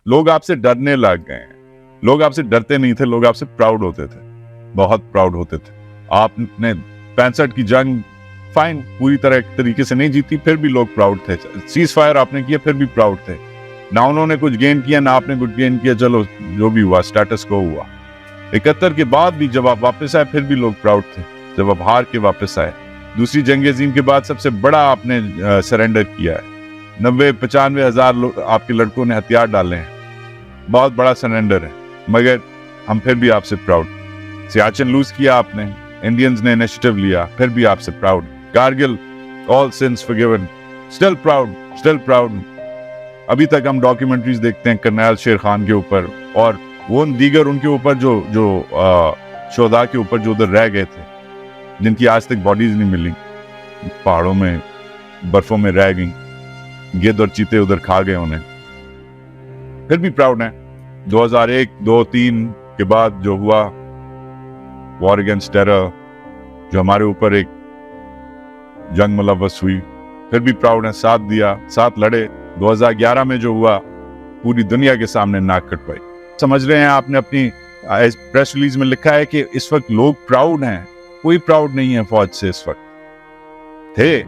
लोग आपसे डरने लग गए हैं। लोग आपसे डरते नहीं थे, लोग आपसे प्राउड होते थे, बहुत प्राउड होते थे। आपने 65 की जंग फाइन पूरी तरह तरीके से नहीं जीती, फिर भी लोग प्राउड थे। सीज फायर आपने किया, फिर भी प्राउड थे। ना उन्होंने कुछ गेन किया, ना आपने कुछ गेन किया, चलो जो भी हुआ स्टेटस को हुआ। 71 के बाद भी जब आप वापस आए, फिर भी लोग प्राउड थे। जब आप हार के वापस आए, दूसरी जंग अजीम के बाद सबसे बड़ा आपने सरेंडर किया है। 90-95 हजार आपके लड़कों ने हथियार डाले हैं, बहुत बड़ा सरेंडर है, मगर हम फिर भी आपसे प्राउड। सियाचिन लूज किया आपने, इंडियंस ने इनिशिएटिव लिया, फिर भी आपसे proud. Kargil, all since forgiven, still proud, still proud. अभी तक हम डॉक्यूमेंट्रीज देखते हैं करनैल शेर खान के ऊपर और वो दीगर उनके ऊपर जो शोधा के ऊपर जो उधर रह गए थे, जिनकी आज तक बॉडीज नहीं मिली, पहाड़ों में बर्फों में रह गई, गिद्ध और चीते उधर खा गए उन्हें, फिर भी प्राउड है। 2001, 2, 3 के बाद जो हुआ वॉर अगेंस्ट टेरर, जो हमारे ऊपर एक जंग मुलव्वस हुई, फिर भी प्राउड है, साथ दिया, साथ लड़े। 2011 में जो हुआ, पूरी दुनिया के सामने नाक कटवाई। समझ रहे हैं, आपने अपनी प्रेस रिलीज में लिखा है कि इस वक्त लोग प्राउड हैं। कोई प्राउड नहीं है फौज से इस वक्त। थे,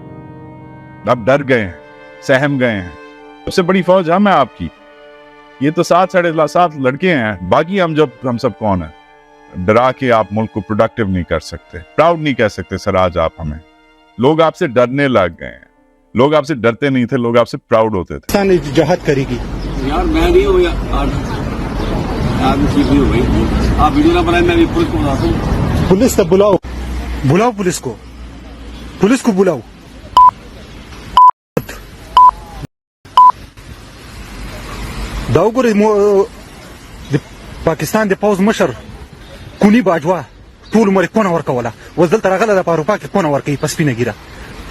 अब डर गए हैं, सहम गए हैं। सबसे बड़ी फौज हम है आपकी। ये तो 7-7.5 लड़के हैं, बाकी हम सब कौन है? डरा के आप मुल्क को प्रोडक्टिव नहीं कर सकते, प्राउड नहीं कह सकते सर आज आप हमें। लोग आपसे डरने लग गए हैं। लोग आपसे डरते नहीं थे, लोग आपसे प्राउड होते थे। जहाद करेगी यार, मैं नहीं हूँ यार, नसीब नहीं हो गई। आप वीडियो ना बनाए, मैं भी पुलिस को बताता हूँ। पुलिस तब बुलाओ, बुलाओ पुलिस को बुलाओ। दाउगुर पाकिस्तान दे पाउज मशर कुनी बाजवा टूल मरे कोना वर्कवला वजल तरगला द पारुपा के कोना वर्कई पसपिने गिरा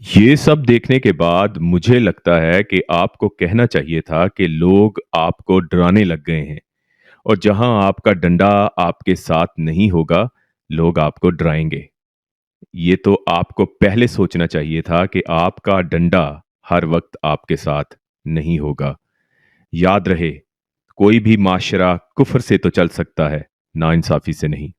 ये सब देखने के बाद मुझे लगता है कि आपको कहना चाहिए था कि लोग आपको डराने लग गए हैं, और जहां आपका डंडा आपके साथ नहीं होगा, लोग आपको डराएंगे। ये तो आपको पहले सोचना चाहिए था कि आपका डंडा हर वक्त आपके साथ नहीं होगा। याद रहे, कोई भी माशरा कुफ्र से तो चल सकता है, नाइंसाफी से नहीं।